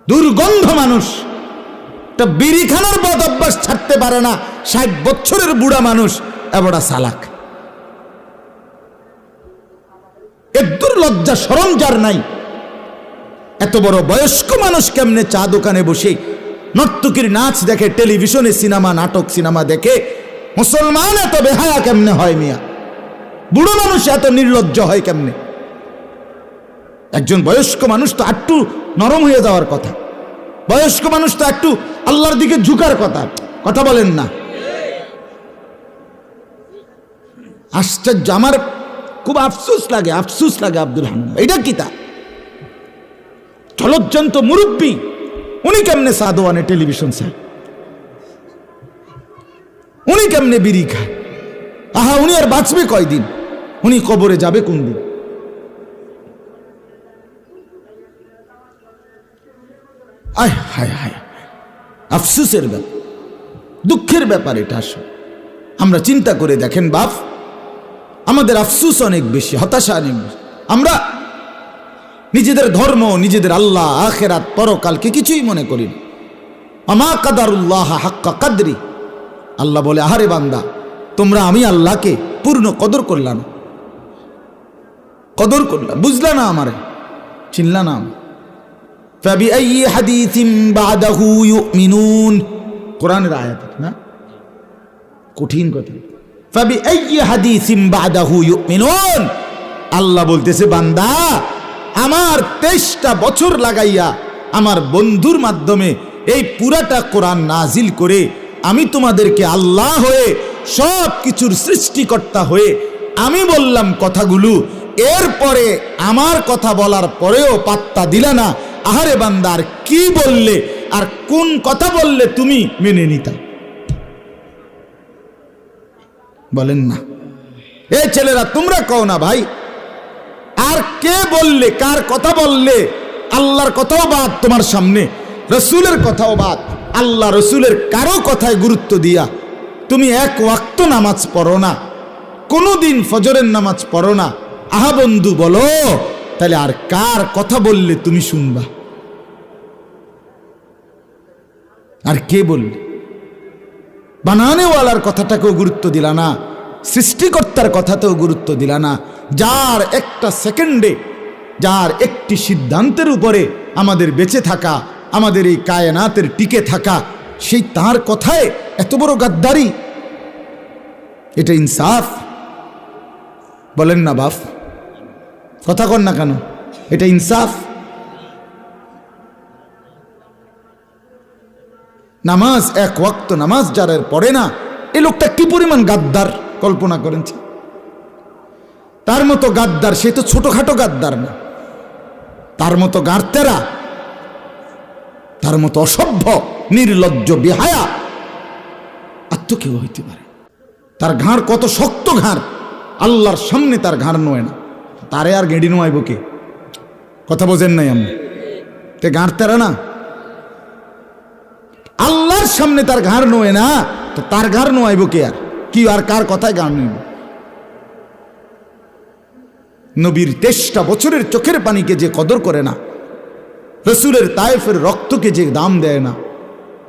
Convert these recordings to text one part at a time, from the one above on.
দুর্গন্ধ মানুষ, তা বিড়ি খানার বদ অভ্যাস ছাড়তে পারে না, 60 বছরের বুড়া মানুষ এবড়া সালাক। একদূর লজ্জা শরম যার নাই, এত বড় বয়স্ক মানুষ কেমনে চা দোকানে বসে নর্তকীর নাচ দেখে, টেলিভিশনে সিনেমা নাটক সিনেমা দেখে? মুসলমান এত বেহায়া কেমনে হয় মিয়া? বুড়ো মানুষ এত নির্লজ্জ হয় কেমনে? একজন বয়স্ক মানুষ তো একটু নরম হয়ে যাওয়ার কথা, বয়স্ক মানুষ তো একটু আল্লাহর দিকে ঝুঁকার কথা। কথা বলেন না? আশ্চর্য, আমার খুব আফসোস লাগে আব্দুল হান্নান, এটা কি তা চলজ্জন্ত মুরব্বী, উনি কেমনে সাদওয়ানে টেলিভিশন চায়? উনি কেমনে বিড়ি খায়? আহা, উনি আর বাঁচবে কয়দিন? উনি কবরে যাবে কোন দিন? আয় হায় হায়, আফসোসের ব্যাপার, দুঃখের ব্যাপার এটা। আসলে আমরা চিন্তা করে দেখেন বাপ, আমাদের আফসোস অনেক বেশি, হতাশা অনেক বেশি। আমরা নিজেদের ধর্ম, নিজেদের আল্লাহ, আখেরাত, পরকালকে কিছুই মনে করি না। আমা কাদারুল্লাহ হাক্কা কাদরি, আল্লাহ বলে আহারে বান্দা, তোমরা আমি আল্লাহকে পূর্ণ কদর করলা না, কদর করলা, বুঝলা না, আমারে চিনলা না। ফাবিআইয়ি হাদিসিন বাদাহু ইউমিনুন, কোরআনের আয়াত না, কঠিন কথা। ফাবিআইয়ি হাদিসিন বাদাহু ইউমিনুন, আল্লাহ বলতেছে বান্দা, আমার 23টা বছর লাগাইয়া আমার বন্ধুর মাধ্যমে এই পুরাটা কোরআন নাজিল করে আমি তোমাদেরকে আল্লাহ হয়ে সব কিছুর সৃষ্টিকর্তা হয়ে আমি বললাম কথাগুলো, এরপরে আমার কথা বলার পরেও পাত্তা দিলা না। আহারে বান্দার কি বললে আর কোন কথা বললে তুমি মেনে নিতা? বলেন না? এই ছেলেরা তোমরা কও না ভাই, আর কে বললে, কার কথা বললে? আল্লাহর কথাও বাদ তোমার সামনে, রসুলের কথাও বাদ। আল্লাহ রসুলের কারো কথায় গুরুত্ব দিয়া তুমি এক ওয়াক্ত নামাজ পড়ো না, কোনোদিন ফজরের নামাজ পড়ো না। আহা বন্ধু বলো, তাহলে আর কার কথা বললে তুমি শুনবা? আর কে বললে? বানানেওয়ালার কথাটাকেও গুরুত্ব দিলা না, সৃষ্টিকর্তার কথাতেও গুরুত্ব দিলা না। যার একটা সেকেন্ডে, যার একটি সিদ্ধান্তের উপরে আমাদের বেঁচে থাকা, আমাদের এই কায়নাতের টিকে থাকা, সেই তার কথায় এত বড় গাদ্দারি, এটা ইনসাফ? বলেন না বাপ, কথা কন না কেন? এটা ইনসাফ? নামাজ এক ওয়াক্ত নামাজ যারা পড়ে না, এই লোকটা কি পরিমাণ গাদ্দার কল্পনা করেন। তার মতো গাদ্দার, সে তো ছোটখাটো গাদ্দার না, তার মতো গার্তেরা, তার মতো অসভ্য নির্লজ্জ বেহায়া আর তো কেউ হইতে পারে? তার ঘাড় কত শক্ত ঘাড়, আল্লাহর সামনে তার ঘাড় নোয় না, তারে আর গেঁড়ি নোয়াইব কে? কথা বোঝেন নাই আমি? তে গার্তেরা না, আল্লাহর সামনে তার ঘাড় নোয় না, তো তার ঘাড় নোয়াইব কে? আর কি, আর কার কথায় ঘাড় নইব? নবীর 23টা বছরের চোখের পানিকে যে কদর করে না, রসুলের তায়েফের রক্তকে যে দাম দেয় না,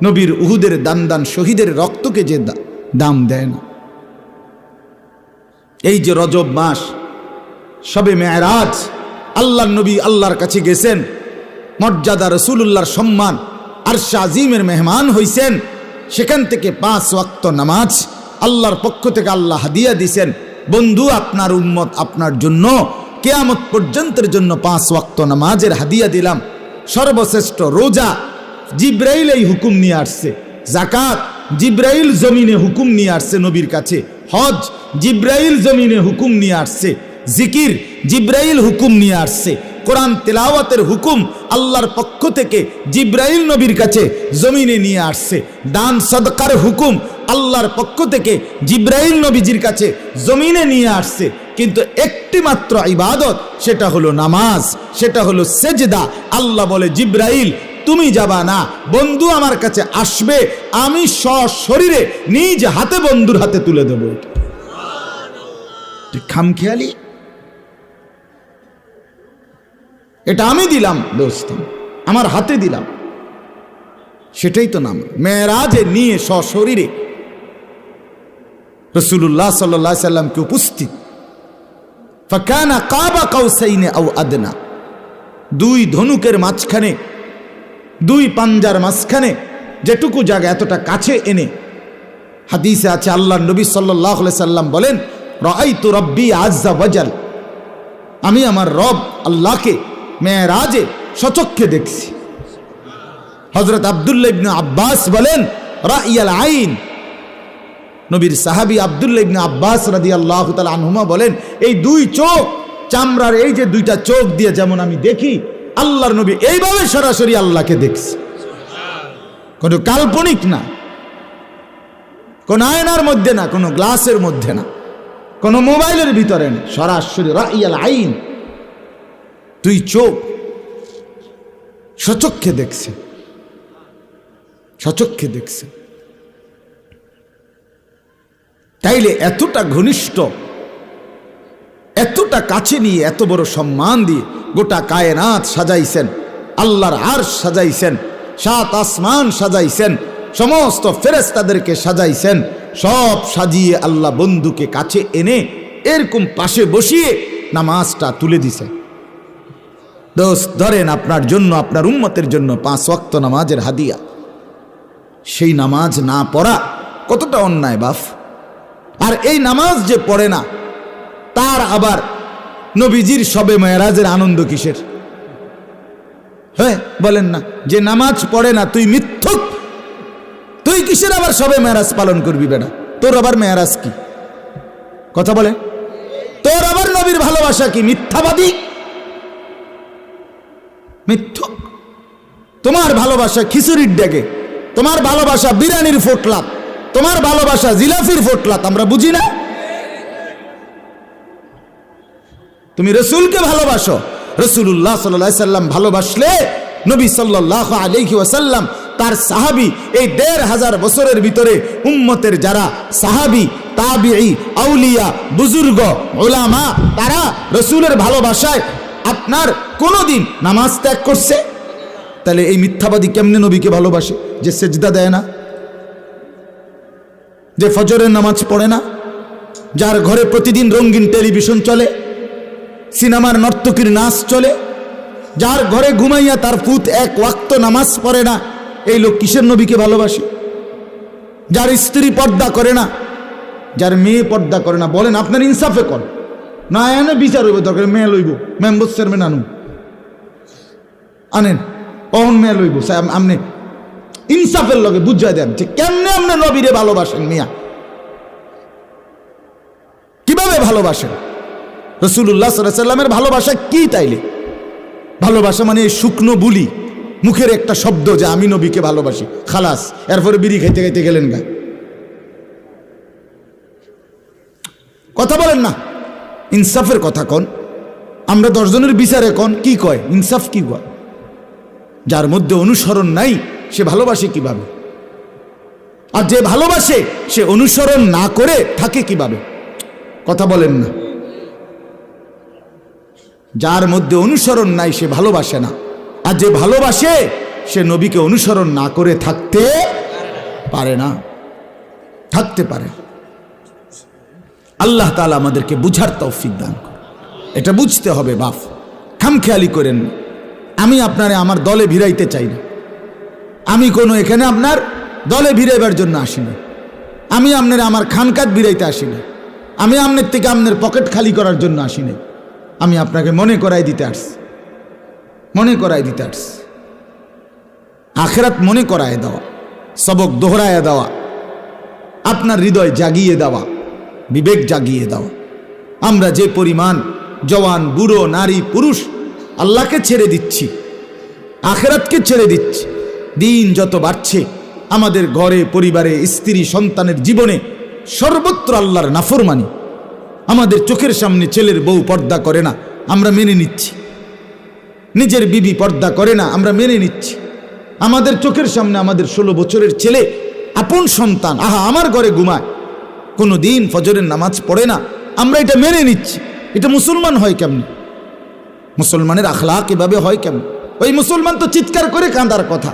নবীর উহুদের দান শহীদের রক্তকে যে দাম দেয় না। এই যে রজব মাস, শবে মেরাজ, আল্লাহর নবী আল্লাহর কাছে গেছেন, মর্যাদা রসুলুল্লাহর সম্মান, আরশে আজিমের মেহমান হইছেন, সেখান থেকে 5 ওয়াক্ত নামাজ আল্লাহর পক্ষ থেকে আল্লাহ হাদিয়া দিছেন। বন্ধু, আপনার উম্মত আপনার জন্য কিয়ামত পর্যন্তের জন্য 5 ওয়াক্ত নামাজের হাদিয়া দিলাম। সর্বশ্রেষ্ঠ রোজা জিব্রাইল এই হুকুম নিয়ে আসছে, যাকাত জিব্রাইল জমিনে হুকুম নিয়ে আসছে নবীর কাছে, হজ জিব্রাইল জমিনে হুকুম নিয়ে আসছে, জিকির জিব্রাইল হুকুম নিয়ে আসছে, কোরআন তেলাওয়াতের হুকুম আল্লাহর পক্ষ থেকে জিব্রাইল নবীর কাছে জমিনে নিয়ে আসছে, দান সদকার হুকুম আল্লাহর পক্ষ থেকে জিব্রাইল নবীজির কাছে জমিনে নিয়ে আসছে। কিন্তু একটি মাত্র ইবাদত, সেটা হলো নামাজ, সেটা হলো সেজদা। আল্লাহ বলে জিব্রাইল তুমি যাবা না, বন্ধু আমার কাছে আসবে, আমি সশরীরে নিজ হাতে বন্ধুর হাতে তুলে দেব। খামখেয়ালি, এটা আমি দিলাম দোস্ত, আমার হাতে দিলাম, সেটাই তো নাম। মেরাজে নিয়ে সশরীরে রাসূলুল্লাহ সাল্লাল্লাহু আলাইহি সাল্লামকে উপস্থিত, ফাকানা কাবা কাউসাইনি আও আদনা, দুই ধনুকের মাঝখানে, দুই পাঞ্জার মাঝখানে যেটুকু জায়গা এতটা কাছে এনে, হাদিসে আছে আল্লাহর নবী সাল্লাল্লাহু আলাইহি সাল্লাম বলেন, রাআইতু রাব্বি আযজা ওয়াজাল, আমি আমার রব আল্লাহকে মেরাজে সচক্ষে দেখছি। হযরত আব্দুল্লাহ ইবনে আব্বাস বলেন, রাইয়াল আইন, নবীর সাহাবী আব্দুল্লাহ ইবনে আব্বাস রাদিয়াল্লাহু তাআলা আনহুমা বলেন, এই দুই চোখ, চামড়ার এই যে দুইটা চোখ দিয়ে যেমন আমি দেখি, আল্লাহর নবী এইভাবে সরাসরি আল্লাহকে দেখছে। কোনো কাল্পনিক না, কোন আয়নার মধ্যে না, কোনো গ্লাসের মধ্যে না, কোনো মোবাইলের ভিতরে না, সরাসরি রাইয়াল আইন, দুই চোখ সচক্ষে দেখছে, সচক্ষে দেখছে। তাইলে এতটা ঘনিষ্ঠ, এতটা কাছে নিয়ে, এত বড় সম্মান দিয়ে গোটা কায়নাত সাজাইছেন, আল্লাহর আরশ সাজাইছেন, সাত আসমান সাজাইছেন, সমস্ত ফেরেশতাদেরকে সাজাইছেন, সব সাজিয়ে আল্লাহ বন্ধুকে কাছে এনে এরকম পাশে বসিয়ে নামাজটা তুলে দিছেন। দোস্ত ধরেন, আপনার জন্য, আপনার উম্মতের জন্য 5 ওয়াক্ত নামাজের হাদিয়া, সেই নামাজ না পড়া কতটা অন্যায় বাপ। আর এই নামাজ যে পড়ে না, তার আবার নবীজির শবে মেরাজের আনন্দ কিসের? হ্যাঁ বলেন না, যে নামাজ পড়ে না তুই মিথ্যুক, তুই কিসের আবার শবে মেরাজ পালন করবি বেটা? তোর আবার মেরাজ কি? কথা বলে, তোর আবার নবীর ভালোবাসা কি? মিথ্যাবাদী, মিথ্যুক। তোমার ভালোবাসা খিচুড়ির ডেকে, তোমার ভালোবাসা বিরিয়ানির ফোটলা, তোমার ভালোবাসা জিলাফির ফোটলাত, আমরা বুঝি না? তুমি রসুলকে ভালোবাসো, রাসূলুল্লাহ সাল্লাল্লাহু আলাইহি সাল্লাম ভালোবাসলে নবী সাল্লাল্লাহু আলাইহি ওয়াসাল্লাম তার সাহাবী, এই ১৫০০ বছরের ভিতরে উম্মতের যারা সাহাবী, তাবিঈ, আউলিয়া, বুজুর্গ, উলামা, তারা রসুলের ভালোবাসায় আপনার কোনোদিন নামাজ ত্যাগ করছে? তাহলে এই মিথ্যাবাদী কেমনে নবীকে ভালোবাসে? যে সেজদা দেয় না, যে ফজরের নামাজ পড়ে না, যার ঘরে প্রতিদিন রঙিন টেলিভিশন চলে, সিনেমার নর্তকীর নাচ চলে, যার ঘরে ঘুমাইয়া তার পুত 1 ওয়াক্ত নামাজ পড়ে না, এই লোক কিসের নবীকে ভালোবাসে? যার স্ত্রী পর্দা করে না, যার মেয়ে পর্দা করে না, বলেন আপনার ইনসাফে কর না, এনে বিচার হইব, দরকার মেয়ে লইব, মেম্বার চেয়ারম্যান আনুন, আনেন অহন মেয়ে লইব, আপনি ইনসাফের লগে বুঝাই দেন যে কেমনে আপনি নবীরে ভালোবাসেন। মিয়া কিভাবে ভালোবাসেন? রাসূলুল্লাহ সাল্লাল্লাহু আলাইহি সাল্লামের ভালোবাসা কি? তাইলে ভালোবাসা মানে শুকনো বুলি, মুখের একটা শব্দ যে আমি নবীকে ভালোবাসি, খালাস, এরপরে বিড়ি খাইতে খাইতে গেলেন গা। কথা বলেন না, ইনসাফের কথা কন। আমরা 10 জনের বিচারে কন কি কয়? ইনসাফ কি কয়? যার মধ্যে অনুসরণ নাই সে ভালোবাসে কিভাবে? আর যে ভালোবাসে সে অনুসরণ না করে থাকে কিভাবে? কথা বলেন না। যার মধ্যে অনুসরণ নাই সে ভালোবাসে না, আর যে ভালোবাসে সে নবীকে অনুসরণ না করে থাকতে পারে না, থাকতে পারে। আল্লাহ তাআলা আমাদেরকে বুঝার তৌফিক দান করুন। এটা বুঝতে হবে বাপ, খামখেয়ালি করেন। আমি আপনারে আমার দলে ভিড়াইতে চাই না, আমি কোনো এখানে আপনার দলে ভিড়াইবার জন্য আসিনি, আমি আপনার আমার খানকাত ভিড়াইতে আসিনি, আমি আপনার থেকে আপনার পকেট খালি করার জন্য আসিনি, আমি আপনাকে মনে করাই দিতে আসছি, মনে করাই দিতে আসছি। আখিরাত মনে করায় দেওয়া, সবক দোহরায় দেওয়া, আপনার হৃদয় জাগিয়ে দেওয়া, বিবেক জাগিয়ে দেওয়া। আমরা যে পরিমাণ জওয়ান, বুড়ো, নারী, পুরুষ আল্লাহকে ছেড়ে দিচ্ছি, আখিরাতকে ছেড়ে দিচ্ছি, দিন যত বাড়ছে আমাদের ঘরে, পরিবারে, স্ত্রী, সন্তানের জীবনে সর্বত্র আল্লাহর নাফরমানি। আমাদের চোখের সামনে ছেলের বউ পর্দা করে না, আমরা মেনে নিচ্ছি। নিজের বিবি পর্দা করে না, আমরা মেনে নিচ্ছি। আমাদের চোখের সামনে আমাদের 16 বছরের ছেলে, আপন সন্তান, আহা আমার ঘরে ঘুমায়, কোনো দিন ফজরের নামাজ পড়ে না, আমরা এটা মেনে নিচ্ছি। এটা মুসলমান হয় কেমন? মুসলমানের আখলাক এভাবে হয় কেমন? ওই মুসলমান তো চিৎকার করে কাঁদার কথা,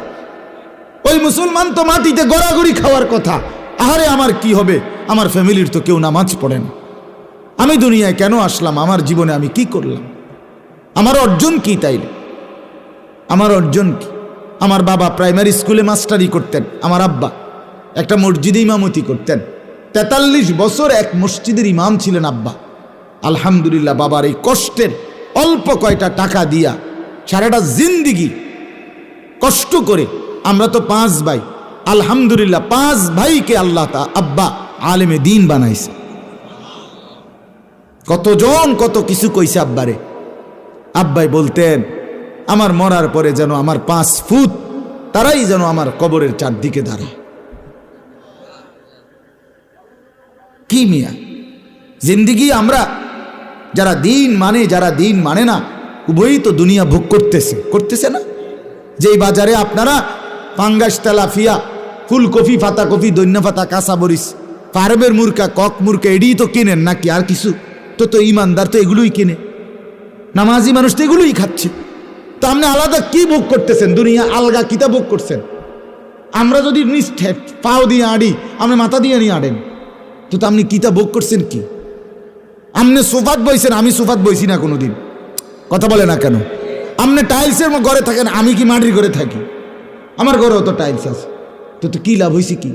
ওই মুসলমান তো মাটিতে গড়াগড়ি খাওয়ার কথা। আহারে আমার কি হবে, আমার ফ্যামিলির তো কেউ নামাজ পড়ে না, আমি দুনিয়ায় কেন আসলাম, আমার জীবনে আমি কি করলাম, আমার অর্জন কি? তাইলে আমার অর্জন কি? আমার বাবা প্রাইমারি স্কুলে মাস্টারি করতেন, আমার আব্বা একটা মসজিদে ইমামতি করতেন, 43 বছর এক মসজিদের ইমাম ছিলেন আব্বা। আলহামদুলিল্লাহ, বাবার এই কষ্টের অল্প কয়টা টাকা দিয়া সারাটা জিন্দিগি কষ্ট করে, আমরা তো 5 ভাই, আলহামদুলিল্লাহ 5 ভাইকে আল্লাহ আব্বা আলেমে দিন বানাইছে। কতজন কত কিছু কইছে আব্বারে। আব্বাই বলতেন আমার মরার পরে যেন আমার 5 ফুট তারাই যেন আমার কবরের চারদিকে দাঁড়ায়। কি মিয়া জিন্দিগি! আমরা যারা দিন মানে, যারা দিন মানে না, উভয়ই তো দুনিয়া ভোগ করতেছে না। যেই বাজারে আপনারা পাঙ্গাস, তেলাফিয়া, ফুলকপি, ফাতাকপি, দৈন্য ফাতা, কাঁচা মরিচ, ফার্মের মুরকা, কক মুরকা এডিই তো কেনেন নাকি আর কিছু? তো ইমানদার তো এগুলোই কেনে, নামাজি মানুষ তো এগুলোই খাচ্ছে। তো আপনি আলাদা কি ভোগ করতেছেন? দুনিয়া আলগা কিতা ভোগ করছেন? আমরা যদি নিষ্ঠে পাও দিয়ে আড়ি, আপনি মাথা দিয়ে নিয়ে আড়েন, তো আপনি কিতা ভোগ করছেন? কি আপনি সোফাত বইছেন, আমি সোফাত বইছি না কোনোদিন, কথা বলে না কেন? আপনি টাইলসের ঘরে থাকেন, আমি কি মাটির ঘরে থাকি? আমার ঘরেও তো টাইলস আছে, তো কি লাভ হয়েছে? কি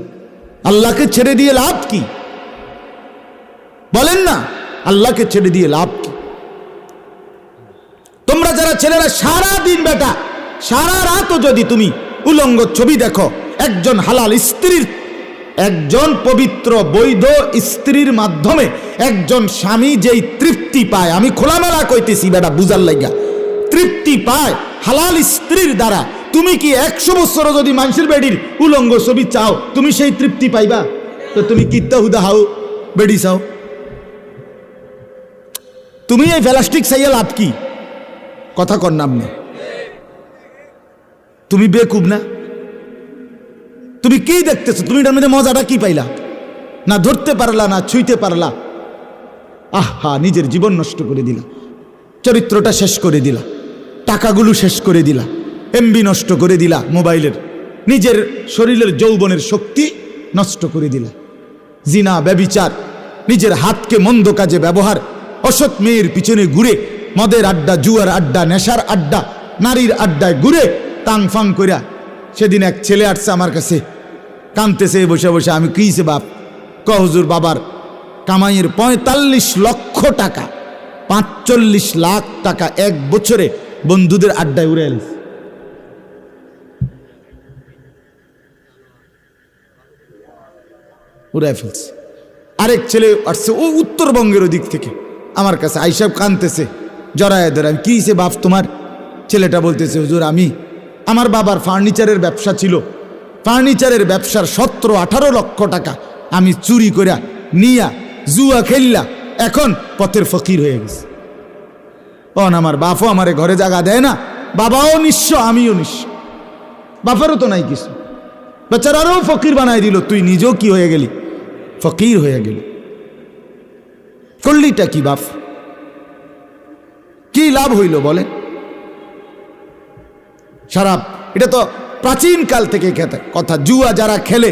আল্লাহকে ছেড়ে দিয়ে লাভ কি? বলেন না, আল্লাহকে ছেড়ে দিয়ে লাভ কি? তোমরা যারা ছেলেরা সারা দিন বেটা সারা রাতও যদি তুমি উলঙ্গ ছবি দেখো, একজন হালাল স্ত্রীর, একজন পবিত্র বৈধ স্ত্রীর মাধ্যমে একজন স্বামী যেই তৃপ্তি পায়, আমি খোলামেলা কইতেছি বেটা বুঝার লাইগা, তৃপ্তি পায় হালাল স্ত্রীর দ্বারা, তুমি কি 100 বছরও যদি মানুষের বেডির উলঙ্গ ছবি চাও, তুমি সেই তৃপ্তি পাইবা? তো তুমি কিত্তা হুদা হাও বেডি চাও? তুমি এই প্লাস্টিক চাইয়া লাভ কি? কথা কর নাম না, তুমি বেকুব না? তুমি কি দেখতেছো? তুমি এটার মধ্যে মজাটা কি পাইলা? না ধরতে পারলা, না ছুঁইতে পারলা। আহা, নিজের জীবন নষ্ট করে দিলা, চরিত্রটা শেষ করে দিলা, টাকাগুলো শেষ করে দিলা, এমবি নষ্ট করে দিলা মোবাইলের, নিজের শরীরের যৌবনের শক্তি নষ্ট করে দিলা। জিনা, ব্যভিচার, নিজের হাতকে মন্দ কাজে ব্যবহার, অসৎ মেয়ের পিছনে ঘুরে, মদের আড্ডা, জুয়ার আড্ডা, নেশার আড্ডা, নারীর আড্ডায় ঘুরে তাং ফাং কইরা। সেদিন এক ছেলে আসছে আমার কাছে, কাঁদতেছে বসে বসে। আমি কইছে বাপ? হুজুর বাবার কামাইয়ের 45 লক্ষ টাকা, 45 লাখ টাকা এক বছরে বন্ধুদের আড্ডায় উড়ে এলিস। উড়াই ফেলছে। আরেক ছেলে আসছে ও উত্তরবঙ্গের ওদিক থেকে আমার কাছে, আইসাব কাঁদতেছে জড়ায় ধরে। আমি কিছে বাপ তোমার? ছেলেটা বলতেছে হুজুর আমি, আমার বাবার ফার্নিচারের ব্যবসা ছিল, ফার্নিচারের ব্যবসার 17-18 লক্ষ টাকা আমি চুরি করে নিয়া জুয়া খেললা, এখন পথের ফকির হয়ে গেছে। আমার বাপও আমারে ঘরে জায়গা দেয় না, বাবাও নিঃস্ব, আমিও নিঃস্ব, বাপেরও তো নাই কিছু, বেচারারও ফকির বানাই দিল, তুই নিজেও কি হয়ে গেলি? ফকির হয়ে গেলি। করলিটা কি বাপ? কি লাভ হইল বলে? শরাব, এটা তো প্রাচীন কাল থেকে কথা। জুয়া যারা খেলে,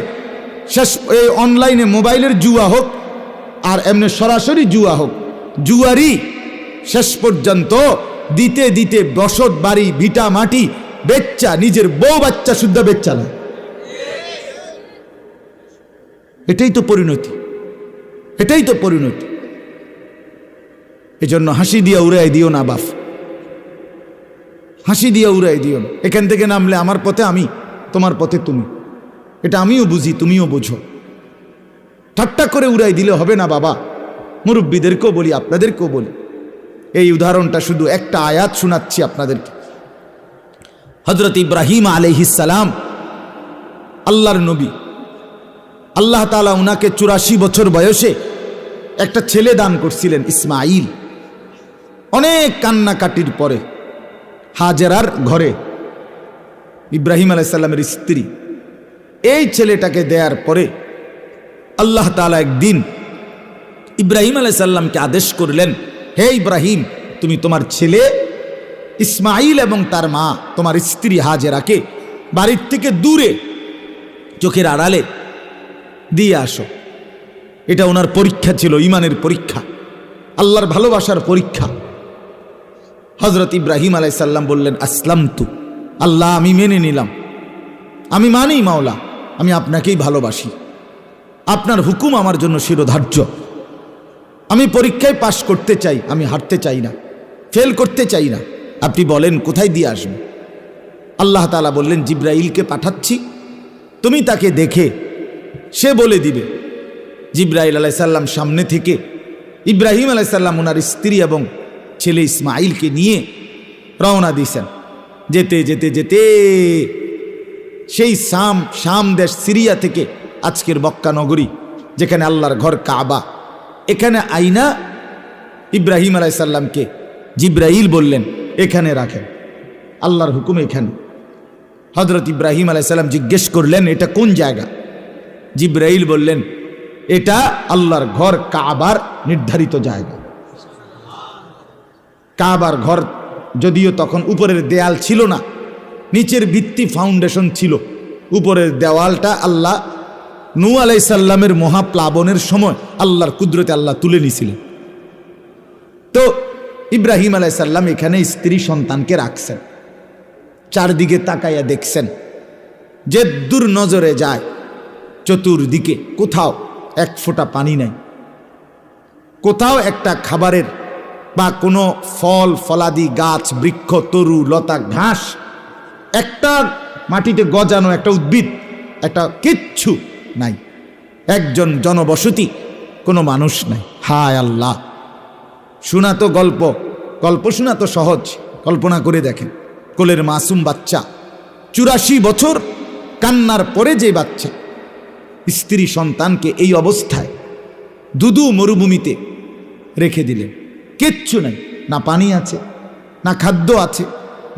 শেষ এই অনলাইনে মোবাইলের জুয়া হোক আর এমনি সরাসরি জুয়া হোক, জুয়ারি শেষ পর্যন্ত দিতে দিতে বসত বাড়ি, ভিটা মাটি বেচ্চা, নিজের বউ বাচ্চা শুদ্ধ বেচ্চা না। এটাই তো পরিণতি, এটাই তো পরিণতি। এজন্য হাসি দিয়া উড়াই দিও না বাপ, হাসি দিয়া উড়াই দিও না। এখান থেকে নামলে আমার পথে আমি, তোমার পথে তুমি, এটা আমিও বুঝি, তুমিও বুঝো। ঠাট্টা করে উড়াই দিলে হবে না বাবা। মুরব্বীদেরকেও বলি, আপনাদেরকেও বলি, এই উদাহরণটা শুধু একটা আয়াত শোনাচ্ছি আপনাদেরকে। হযরত ইব্রাহিম আলাইহিস সালাম, আল্লাহর নবী, আল্লাহ তাআলা উনাকে 84 বছর বয়সে একটা ছেলে দান করছিলেন, ইসমাইল। অনেক কান্নাকাটির পরে হাজেরার ঘরে ইব্রাহিম আলাইহিস সালামের স্ত্রী এই ছেলেটাকে দেওয়ার পরে আল্লাহ তাআলা একদিন ইব্রাহিম আলাইহিস সালামকে আদেশ করলেন, হে ইব্রাহিম, তুমি তোমার ছেলে ইসমাইল এবং তার মা তোমার স্ত্রী হাজেরাকে বাড়ির থেকে দূরে চোখের আড়ালে দিয়ে আসো। এটা ওনার পরীক্ষা ছিল, ইমানের পরীক্ষা, আল্লাহর ভালোবাসার পরীক্ষা। হযরত ইব্রাহিম আলাইহিস সালাম বললেন, আসলামতু, আল্লাহ আমি মেনে নিলাম, আমি মানি মাওলা, আমি আপনাকেই ভালোবাসি, আপনার হুকুম আমার জন্য শিরোধার্য। আমি পরীক্ষায় পাশ করতে চাই, আমি হারতে চাই না, ফেল করতে চাই না। আপনি বলেন কোথায় দিয়ে আসবেন? আল্লাহ তাআলা বললেন, জিব্রাইলকে পাঠাচ্ছি, তুমি তাকে দেখে সে বলে দিবে। জিব্রাইল আলাইহিস সালাম সামনে থেকে ইব্রাহিম আলাইহিস সালাম ওনার স্ত্রী এবং ছেলে ইসমাইলকে নিয়ে রওনা দিয়েছেন। যেতে যেতে যেতে সেই শাম দেশ সিরিয়া থেকে আজকের মক্কা নগরী, যেখানে আল্লাহর ঘর কাবা, এখানে আইনা ইব্রাহিম আলাইহিস সালামকে জিব্রাইল বললেন, এখানে রাখেন, আল্লাহর হুকুম এখানে। হযরত ইব্রাহিম আলাইহিস সালাম জিজ্ঞেস করলেন, এটা কোন জায়গা? জিব্রাইল বললেন, এটা আল্লাহর ঘর কাবার নির্ধারিত জায়গা। কাবার ঘর যদিও তখন উপরের দেয়াল ছিল না, নিচের ভিত্তি ফাউন্ডেশন ছিল, উপরের দেওয়ালটা আল্লাহ নূহ আলাইহিস সালামের মহাপ্লাবনের সময় আল্লাহর কুদরতে আল্লাহ তুলে নিয়েছিলেন। তো ইব্রাহিম আলাইহিস সালাম এখানে স্ত্রী সন্তানকে রাখছেন, চারদিকে তাকাইয়া দেখছেন, যে দূর নজরে যায় চতুর্দিকে কোথাও এক ফোঁটা পানি নাই, কোথাও একটা খাবারের বা কোনো ফল ফলাদি গাছ বৃক্ষ তরু লতা ঘাস, একটা মাটিতে গজানো একটা উদ্ভিদ, একটা কিচ্ছু নাই, একজন জনবসতি, কোনো মানুষ নাই। হায় আল্লাহ! শোনা তো গল্প, গল্প শোনা তো সহজ, কল্পনা করে দেখেন, কোলের মাসুম বাচ্চা, 84 বছর কান্নার পরে যে বাচ্চা, স্ত্রী সন্তানকে এই অবস্থায় দুদু মরুভূমিতে রেখে দিলেন। কিচ্ছু নাই, না পানি আছে, না খাদ্য আছে,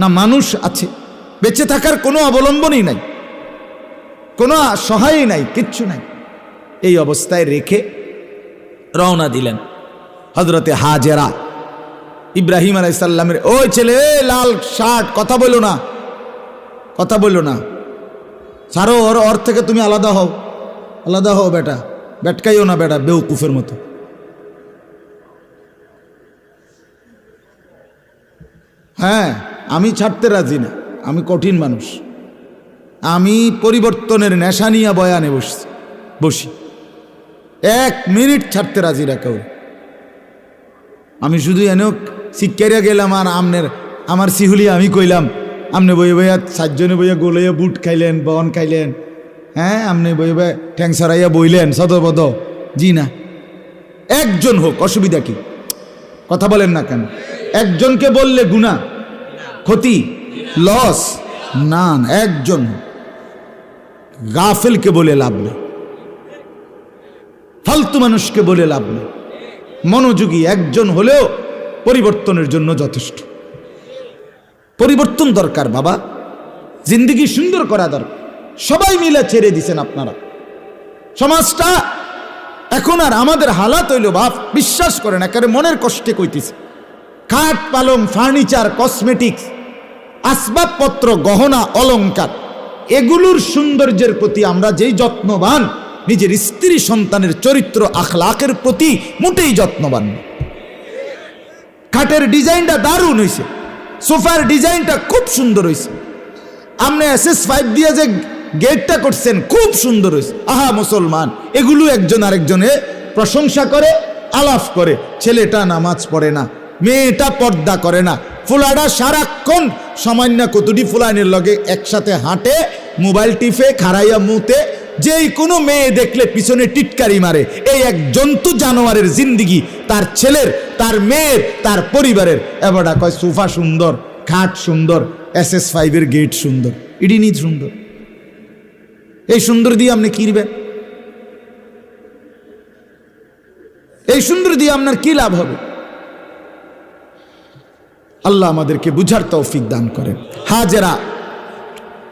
না মানুষ আছে, বেঁচে থাকার কোনো অবলম্বনই নাই, কোনো সহায় নাই, কিচ্ছু নাই। এই অবস্থায় রেখে রওনা দিলেন হযরতে হাজেরা। ইব্রাহিম আলাইহিস সালামের, ওই ছেলে লাল শার্ট, কথা বলো না, কথা বলো না, ছাড়ো ওর থেকে তুমি আলাদা হও, আলাদা হও বেটা, বেটকাইও না বেটা, বেউকুফের মতো। হ্যাঁ, আমি ছাড়তে রাজি না, আমি কঠিন মানুষ, আমি পরিবর্তনের নেশা নিয়ে বয়ানে বসি, 1 মিনিট ছাড়তে রাজি না কেউ। আমি শুধু এনেও শিক্ষারিয়া গেলাম, আর আমার সিহুলিয়া আমি কইলাম, আমনে বইয়ে বইয়া 7 জনে বইয়া গোলাইয়া বুট খাইলেন, বন খাইলেন, হ্যাঁ আমনে বইয়ে বইয়া ঠ্যাং সরাইয়া বইলেন সদবদ, জি না, একজন হোক, অসুবিধা কি? কথা বলেন না কেন? একজনকে বললে গুনাহ, ক্ষতি, লস না, একজন গাফিলকে বলে লাভ নেই, ফালতু মানুষকে বলে লাভ নেই, মনোযোগী একজন হলেও পরিবর্তনের জন্য যথেষ্ট। পরিবর্তন দরকার বাবা, জিন্দেগি সুন্দর করা দরকার। সবাই মিলে ছেড়ে দিছেন আপনারা সমাজটা, এখন আর আমাদের হালাত হইল বাপ, বিশ্বাস করেন, একেবারে মনের কষ্টে কইতেছে, খাট পালং ফার্নিচার কসমেটিক্স আসবাবপত্র গহনা অলংকার এগুলোর সৌন্দর্যের প্রতি আমরা যেই যত্নবান, নিজের স্ত্রী সন্তানের চরিত্র আখলাকের প্রতি মোটেই যত্নবান। খাটের ডিজাইনটা দারুণ হয়েছে, সোফার ডিজাইনটা খুব সুন্দর হয়েছে, আপনি SS5 দিয়ে যে গেটটা করছেন খুব সুন্দর হয়েছে। আহা মুসলমান, এগুলো একজন আরেকজনে প্রশংসা করে, আলাপ করে। ছেলেটা নামাজ পড়ে না, মেয়েটা পর্দা করে না, ফুলাটা সারাক্ষণ সামান্য কতটি ফুলাইনের লগে একসাথে হাঁটে, মোবাইল টিপে, খাড়াইয়া মুতে, যেই কোনো মেয়ে দেখলে পিছনে টিটকারি মারে। এই এক জন্তু জানোয়ারের জিন্দিগি, তার ছেলের, তার মেয়ের, তার পরিবারের। এবারটা কয় সোফা সুন্দর, খাট সুন্দর, SS5 এর গেট সুন্দর, ইডিনি সুন্দর। এই সুন্দর দিয়ে আপনি কিনবেন? এই সুন্দর দিয়ে আপনার কি লাভ হবে? আল্লাহ আমাদেরকে বুঝার তৌফিক দান করেন। হাজেরা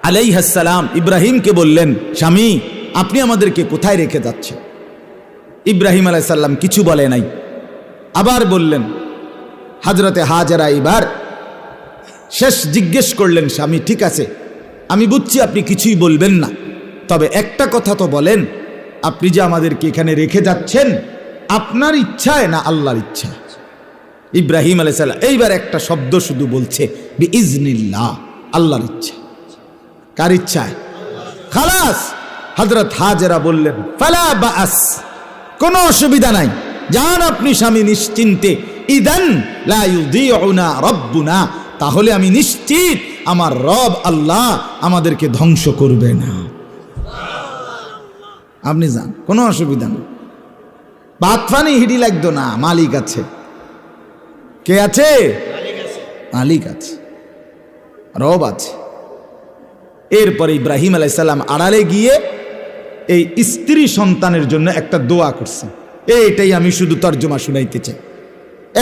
আলাইহিস সালাম ইব্রাহিমকে বললেন, স্বামী আপনি আমাদেরকে কোথায় রেখে যাচ্ছেন? ইব্রাহিম আলাইহিস সালাম কিছু বলে নাই, আবার বললেন। হযরতে হাজেরা এবার শেষ জিজ্ঞেস করলেন, স্বামী ঠিক আছে, আমি বুঝছি আপনি কিছুই বলবেন না, তবে একটা কথা তো বলেন, আপনি যে আমাদেরকে এখানে রেখে যাচ্ছেন আপনার ইচ্ছায় না আল্লাহর ইচ্ছা? ইব্রাহিম আলাইহিস সালাম এইবার একটা শব্দ শুধু বলছে, বিইজনিল্লাহ, আল্লাহর ইচ্ছা। কার ইচ্ছায়? খালাস। হযরত হাজেরা বললেন, ফালা বাস, কোনো অসুবিধা নাই, যান আপনি স্বামী নিশ্চিন্তে। ইদান লা ইউযিউনা রাব্বুনা, তাহলে আমি নিশ্চিত আমার রব আল্লাহ আমাদেরকে ধ্বংস করবে না। আপনি যান, কোনো অসুবিধা নেই। ভাত পানি হিডি লাগতো না, মালিক আছে। কে আছে? মালিক আছে, রব আছে। এরপরে ইব্রাহিম আলাইহিস সালাম আড়ালে গিয়ে এই স্ত্রী সন্তানের জন্য একটা দোয়া করছেন। এইটাই আমি শুধু তর্জমা শুনাইতে চাই।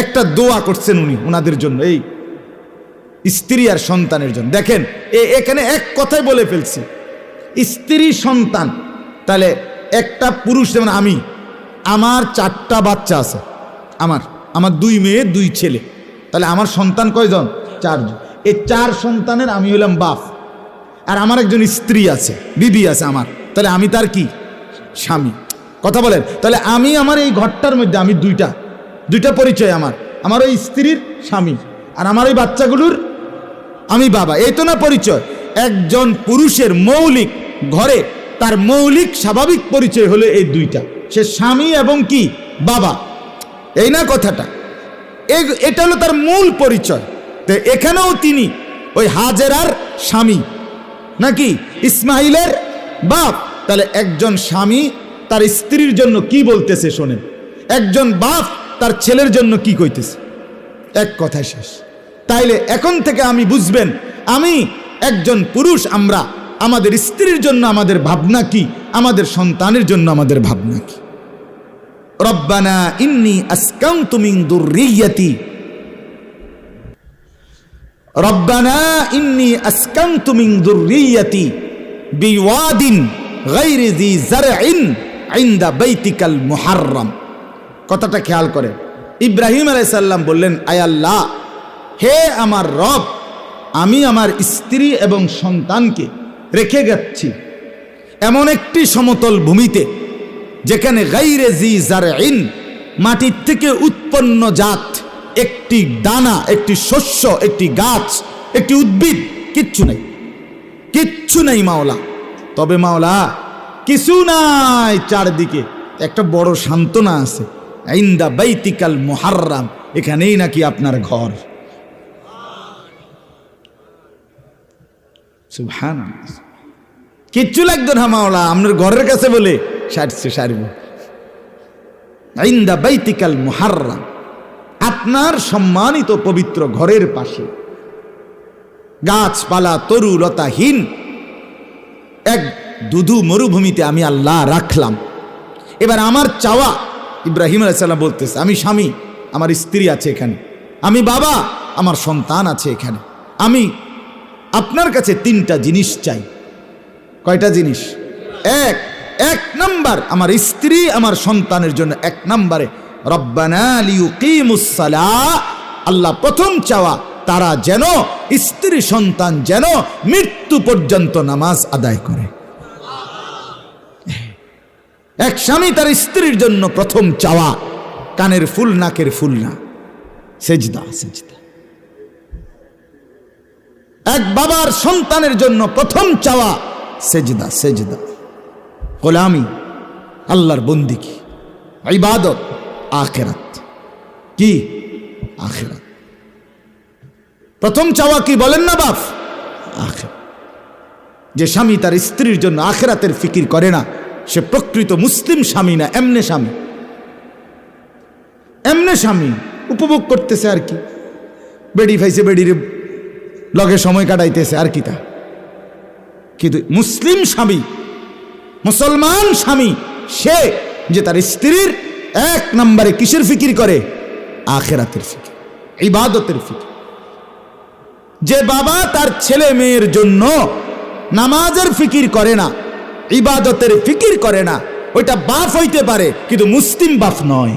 একটা দোয়া করছেন উনি ওনাদের জন্য, এই স্ত্রী আর সন্তানের জন্য। দেখেন এখানে এক কথাই বলে ফেলছি, স্ত্রী সন্তান। তাহলে একটা পুরুষ, যেমন আমি, আমার 4টা বাচ্চা আছে, আমার 2 মেয়ে 2 ছেলে, তাহলে আমার সন্তান কয়জন? 4 জন। এই 4 সন্তানের আমি হলাম বাপ, আর আমার একজন স্ত্রী আছে, বিবি আছে আমার, তাহলে আমি তার কি? স্বামী। কথা বলেন। তাহলে আমি আমার এই ঘরটার মধ্যে আমি দুইটা পরিচয়, আমার ওই স্ত্রীর স্বামী, আর আমার ওই বাচ্চাগুলোর আমি বাবা। এই তো না পরিচয়। একজন পুরুষের মৌলিক ঘরে তার মৌলিক স্বাভাবিক পরিচয় হলো এই 2টা, সে স্বামী এবং কি? বাবা। এই না কথাটা? এটা হলো তার মূল পরিচয়। তো এখানেও তিনি ওই হাজেরার স্বামী নাকি ইসমাইলের বাপ। তাহলে একজন স্বামী তার স্ত্রীর জন্য কি বলতেছে শোনেন, একজন বাপ তার ছেলের জন্য কি কইতেছে, এক কথায় শেষ। তাইলে এখন থেকে আমি বুঝবেন, আমি একজন পুরুষ, আমরা আমাদের স্ত্রীর জন্য আমাদের ভাবনা কি, আমাদের সন্তানের জন্য আমাদের ভাবনা কি। রব্বানা ইন্নী আসকানতু মিন যুররিয়্যাতি, রব্বানা ইন্নী আসকানতু মিন যুররিয়্যাতি বিওয়াদিন গায়রি যি যারইন ইনদা বাইতিকাল মুহাররম। কথাটা খেয়াল করে ইব্রাহিম আলাইহিস সালাম বললেন, আয় আল্লাহ, হে আমার রব, আমি আমার স্ত্রী এবং সন্তানকে রেখে যাচ্ছি এমন একটি সমতল ভূমিতে যেখানে গায়রে জি যারইন, মাটির থেকে উৎপন্ন জাত, একটি দানা, একটি শস্য, একটি গাছ, একটি উদ্ভিদ, কিচ্ছু নাই মাওলা। তবে মাওলা কিছু নাই, চারদিকে একটা বড় সান্ত্বনা আছে, ইনদা বাইতিকাল মুহাররম, এখানেই নাকি আপনার ঘর। সুবহানাল্লাহ। কিচ্ছু লাগতো না মাওলা, আপনার ঘরের কাছে বলে সারব। ইনদা বাইতিকাল মুহাররম, আপনার সম্মানিত পবিত্র ঘরের পাশে গাছপালা তরু লতাহীন এক দুধু মরুভূমিতে আমি আল্লাহ রাখলাম। এবার আমার চাওয়া, ইব্রাহিম আলাইহিস সালাম বলতেছে, আমি স্বামী, আমার স্ত্রী আছে এখানে, আমি বাবা, আমার সন্তান আছে এখানে, আমি আপনার কাছে 3টা জিনিস চাই। কয়টা জিনিস? এক নাম্বার, আমার স্ত্রী আমার সন্তানের জন্য 1 নম্বরে রব্বানা লিয়ুকিমুস সালাহ, আল্লাহ প্রথম চাওয়া তারা যেন, স্ত্রী সন্তান যেন মৃত্যু পর্যন্ত নামাজ আদায় করে। এক স্বামী তার স্ত্রীর জন্য প্রথম চাওয়া, কানের ফুল নাকের ফুল না, সেজদা। এক বাবার সন্তানের জন্য প্রথম চাওয়া সেজদা, গোলামি, আল্লাহর বন্দেগী, ইবাদত, আখিরাত। কি আখিরাত? প্রথম চাওয়া কি বলেন না বাপ? আখিরাত। যে স্বামী তার স্ত্রীর জন্য আখিরাতের ফিকির করে না, সে প্রকৃত মুসলিম স্বামী না, এমনে স্বামী উপভোগ করতেছে আর কি, বেড়ি ফাইছে, বেড়ির লগে সময় কাটাইতেছে আর কি তা। কিন্তু মুসলিম স্বামী, মুসলমান স্বামী, সে যে তার স্ত্রীর 1 নম্বরে কিসের ফিকির করে? আখিরাতের ফিকির, ইবাদতের ফিকির। যে বাবা তার ছেলে মেয়ের জন্য নামাজের ফিকির করে না, ইবাদতের ফিকির করে না, ওইটা বাপ হইতে পারে কিন্তু মুসলিম বাপ নয়।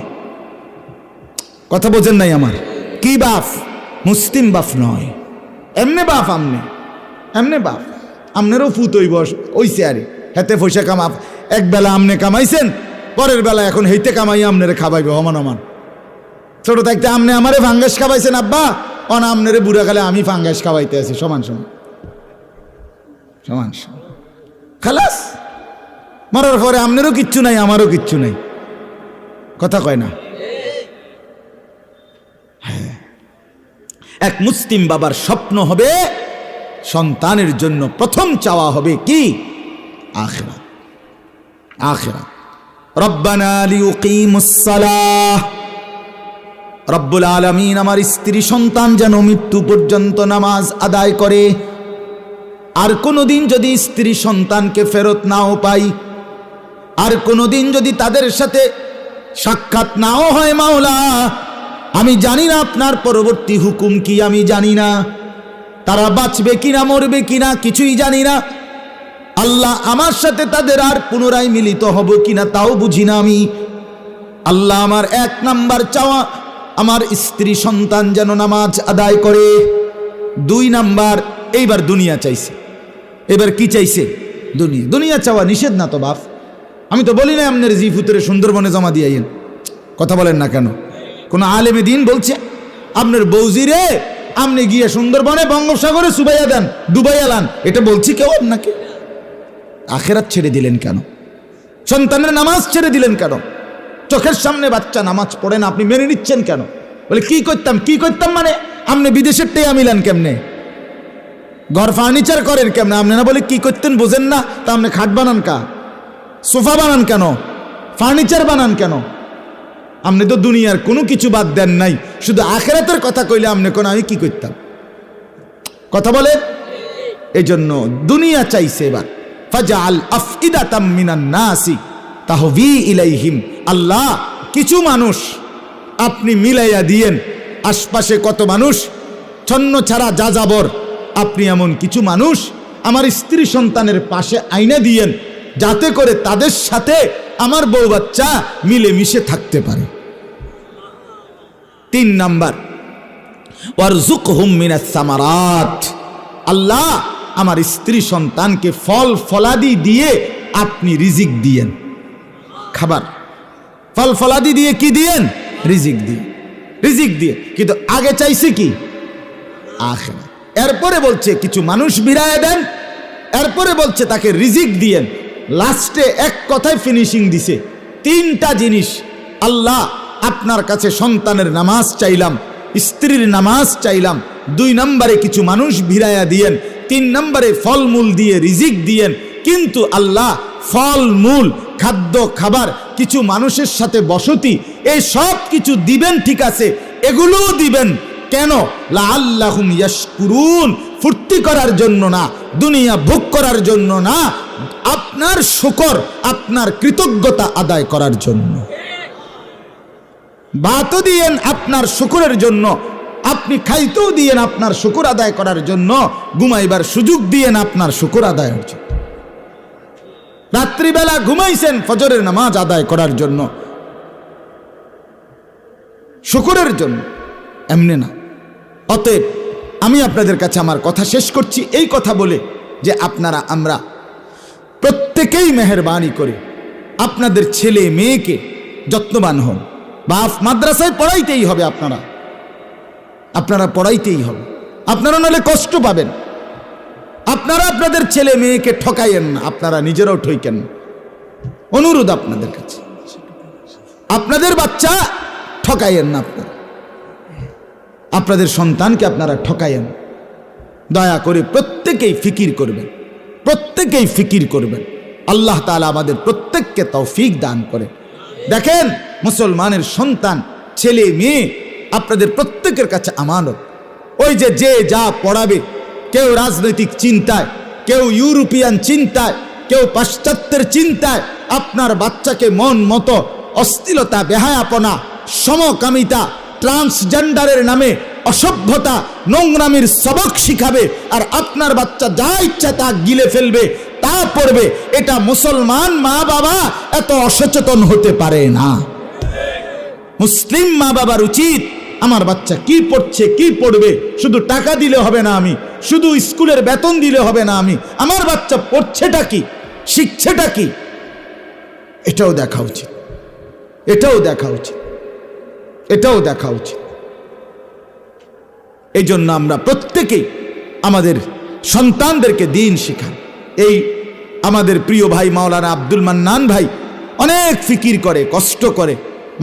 কথা বোঝেন নাই আমার? কি বাপ? মুসলিম বাপ নয়। এমনে বাপ, এমনে বাপ, আমনেরও ফুত হইব ওইছে আরে, হেতে পয়সা কামা, এক বেলা আমনে কামাইছেন, পরের বেলা এখন হেইতে কামাই আমনেরে খাবাইবে হমান হমান। ছোট থাকতে আমনে আমারে ফাঙ্গাস খাওয়াইছেন আব্বা, অন আমনেরে বুড়া কালে আমি ফাঙ্গাস খাওয়াইতে আছি, সমান সমান সমান সমান। খালাস, মরার পরে আমনেরও কিচ্ছু নাই, আমারও কিচ্ছু নাই। কথা কয় না? এক মুসলিম বাবার স্বপ্ন হবে সন্তানের জন্য প্রথম চাওয়া হবে কি? আখিরাত। আখিরাত। রব্বানা লিউকিমুস সালাহ, রব্বুল আলামিন আমার স্ত্রী সন্তান যেন মৃত্যু পর্যন্ত নামাজ আদায় করে। আর কোনোদিন যদি স্ত্রী সন্তানকে ফেরত নাও পাই, আর কোনোদিন যদি তাদের সাথে সাক্ষাৎ নাও হয় মাওলা, আমি জানি না আপনার পরবর্তী হুকুম কি, আমি জানি না তারা বাঁচবে কিনা মরবে কিনা, কিছুই জানি না। আল্লাহ আমার সাথে তাদের আর পুনরায় মিলিত হব কিনা তাও বুঝি না আমি। আল্লাহ আমার এক নাম্বার চাওয়া আমার স্ত্রী সন্তান যেন নামাজ আদায় করে। 2 নাম্বার, এইবার দুনিয়া চাইছে। এবার কি চাইছে? দুনিয়া। দুনিয়া চাওয়া নিষেধ না তো বাপ, আমি তো বলি না আপনার জিফুতরে সুন্দরবনে জমা দিয়াইন। কথা বলেন না কেন? কোন আলেমে দিন বলছে আপনার বৌজিরে আপনি গিয়ে সুন্দরবনে বঙ্গোপসাগরে সুবাইয়া দেন, ডুবাইয়া লান, এটা বলছি কেউ আপনাকে? আখেরাত ছেড়ে দিলেন কেন? সন্তানের নামাজ ছেড়ে দিলেন কেন? চোখের সামনে বাচ্চা নামাজ পড়ে না, আপনি মেনে নিচ্ছেন কেন? বলে কি করতাম, কি করতাম মানে আপনি বিদেশের টেয়া মিলান কেমনে, ঘর ফার্নিচার করেন কেমনে? আপনি না বলে কি করতেন বোঝেন না, তা আপনি খাট বানান কা, সোফা বানান কেন, ফার্নিচার বানান কেন? আপনি তো দুনিয়ার কোনো কিছু বাদ দেন নাই, শুধু আখেরাতের কথা কইলে আপনি কোন আমি কি করতাম? কথা বলে। এই জন্য দুনিয়া চাইছে। এবার ফাজআল আফইদাতাম মিনান নাসি তাহবি ইলাইহিম, আল্লাহ কিছু মানুষ আপনি মিলাইয়া দিয়েন, আশপাশে কত মানুষ ছন্ন ছাড়া যা যাবর, আপনি এমন কিছু মানুষ আমার স্ত্রী সন্তানের পাশে আইনা দিয়েন, যাতে করে তাদের সাথে আমার বউ বাচ্চা মিলেমিশে থাকতে পারে। 3 নাম্বার, ওয়ারযুকহুম মিনাস সামারাত, আল্লাহ আমার স্ত্রী সন্তানকে ফল ফলাদি দিয়ে আপনি রিজিক দিয়েন। খাবার ফল ফলাদি দিয়ে কি দিয়েন? রিজিক দিয়ে। রিজিক দিয়ে, কিন্তু আগে চাইছে কি? আখিরাত। এরপরে বলছে কিছু মানুষ বিরায় দেন, এরপরে বলছে তাকে রিজিক দিয়েন। লাস্টে এক কথায় ফিনিশিং দিছে, 3টা জিনিস। আল্লাহ আপনার কাছে সন্তানের নামাজ চাইলাম, স্ত্রীর নামাজ চাইলাম, 2 নম্বরে কিছু মানুষ ভিড়াইয়া দিয়েন, 3 নম্বরে ফলমূল দিয়ে রিজিক দিয়েন। কিন্তু আল্লাহ ফলমূল, খাদ্য খাবার, কিছু মানুষের সাথে বসতি, এই সব কিছু দিবেন ঠিক আছে, এগুলোও দিবেন কেন? লাআল্লাহুম ইয়াশকুরুন, ফুর্তি করার জন্য না, দুনিয়া ভোগ করার জন্য না, আপনার শুকর, আপনার কৃতজ্ঞতা আদায় করার জন্য। ভাতও দিয়েন আপনার শুকরের জন্য, আপনি খাইতেও দিয়েন আপনার শুকর আদায় করার জন্য, ঘুমাইবার সুযোগ দিয়েন আপনার শুকর আদায়ের জন্য। রাত্রিবেলা ঘুমাইছেন ফজরের নামাজ আদায় করার জন্য, শুকরের জন্য, এমনি না। অতএব আমি আপনাদের কাছে আমার কথা শেষ করছি এই কথা বলে যে আপনারা আমরা প্রত্যেকেই মেহেরবানি করে আপনাদের ছেলে মেয়েকে যত্নবান হন। বাপ মাদ্রাসায় পড়াইতেই হবে, আপনারা পড়াইতেই হবে, আপনারা নাহলে কষ্ট পাবেন। আপনারা আপনাদের ছেলে মেয়েকে ঠকাইয়েন না, আপনারা নিজেরাও ঠইকেন না। অনুরোধ আপনাদের কাছে, আপনাদের বাচ্চা ঠকাইয়েন না, আপনাদের সন্তানকে আপনারা ঠকাইয়েন। দয়া করে প্রত্যেকেই ফিকির করবেন, প্রত্যেকেই ফিকির করবেন। আল্লাহ তাআলা আমাদের প্রত্যেককে তৌফিক দান করে। দেখেন, মুসলমানের সন্তান, ছেলে মেয়ে আপনাদের প্রত্যেকের কাছে আমানত। ওই যে যা পড়াবে, কেউ রাজনৈতিক চিন্তায়, কেউ ইউরোপিয়ান চিন্তায়, কেউ পাশ্চাত্যের চিন্তায় আপনার বাচ্চাকে মন মতো অশ্লীলতা, বেহায়াপনা, সমকামিতা, ট্রান্সজেন্ডারের নামে অসভ্যতা, নোংরামির সবক শিখাবে, আর আপনার বাচ্চা যা ইচ্ছা তা গিলে ফেলবে, তা পড়বে। এটা মুসলমান মা বাবা এত অসচেতন হতে পারে না। মুসলিম মা বাবার উচিত আমার বাচ্চা কি পড়ছে, কি পড়বে, শুধু টাকা দিলে হবে না, আমি শুধু স্কুলের বেতন দিলে হবে না, আমার বাচ্চা পড়ছেটা কি, শিখছেটা কি, এটাও দেখা উচিত, এটাও দেখা উচিত, এটাও দেখা উচিত। এই জন্য আমরা প্রত্যেকেই আমাদের সন্তানদেরকে দিন শিখান। এই আমাদের প্রিয় ভাই মাওলানা আব্দুল মান্নান ভাই অনেক ফিকির করে, কষ্ট করে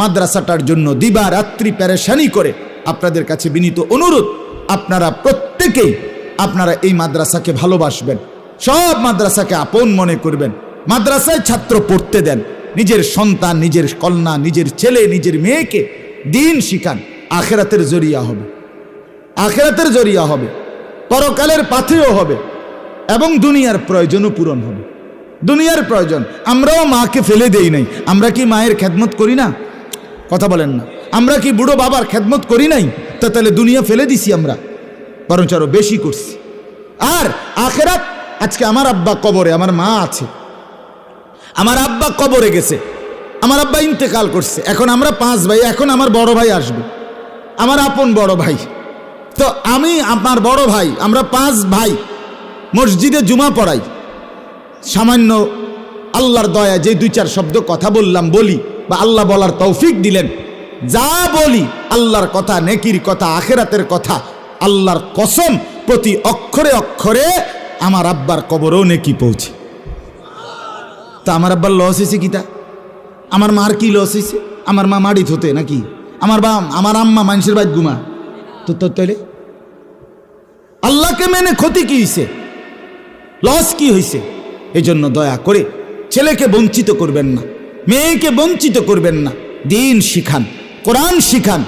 মাদ্রাসাটার জন্য, দিবা রাত্রি পেরেশানি করে। আপনাদের কাছে বিনীত অনুরোধ, আপনারা প্রত্যেকেই আপনারা এই মাদ্রাসাকে ভালোবাসবেন, সব মাদ্রাসাকে আপন মনে করবেন, মাদ্রাসায় ছাত্র পড়তে দেন, নিজের সন্তান, নিজের কন্যা, নিজের ছেলে, নিজের মেয়েকে দিন শিখান। আখেরাতের জরিয়া হবে, আখেরাতের জরিয়া হবে, পরকালের পাথেয় হবে এবং দুনিয়ার প্রয়োজনও পূরণ হবে। দুনিয়ার প্রয়োজন, আমরাও মাকে ফেলে দেই নাই। আমরা কি মায়ের খেদমত করি না? কথা বলেন না। আমরা কি বুড়ো বাবার খেদমত করি নাই? তো তাহলে দুনিয়া ফেলে দিছি আমরা, বরঞ্চ আরো বেশি করছি। আর আখেরাত, আজকে আমার আব্বা কবরে, আমার মা আছে, আমার আব্বা কবরে গেছে, আমার আব্বা ইন্তেকাল করছে, এখন আমরা 5 ভাই, এখন আমার বড় ভাই আসবে, আমার আপন বড় ভাই। তো আমি আমার বড় ভাই, আমরা 5 ভাই মসজিদে জুমা পড়াই। সামান্য আল্লাহর দয়া যে 2-4 শব্দ কথা বললাম, বলি বা আল্লাহ বলার তৌফিক দিলেন, যা বলি আল্লাহর কথা, নেকির কথা, আখেরাতের কথা, আল্লাহর কসম প্রতি অক্ষরে অক্ষরে আমার আব্বার কবরেও নেকি পৌঁছে। তা আমার আব্বার লস হয়েছে কিতা? আমার মার কি লস হয়েছে? আমার মা মাড়িত হতে নাকি? আমার আম্মা মানুষের বাড়ি ঘুমা তো তাইলে আল্লাহকে মেনে ক্ষতি কি হয়েছে? লস কি হয়েছে? এই জন্য দয়া করে ছেলেকে বঞ্চিত করবেন না, মেয়েকে বঞ্চিত করবেন না। দিন শিখান, কোরআন শিখান,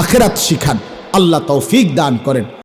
আখেরাত শিখান। আল্লাহ তৌফিক দান করেন।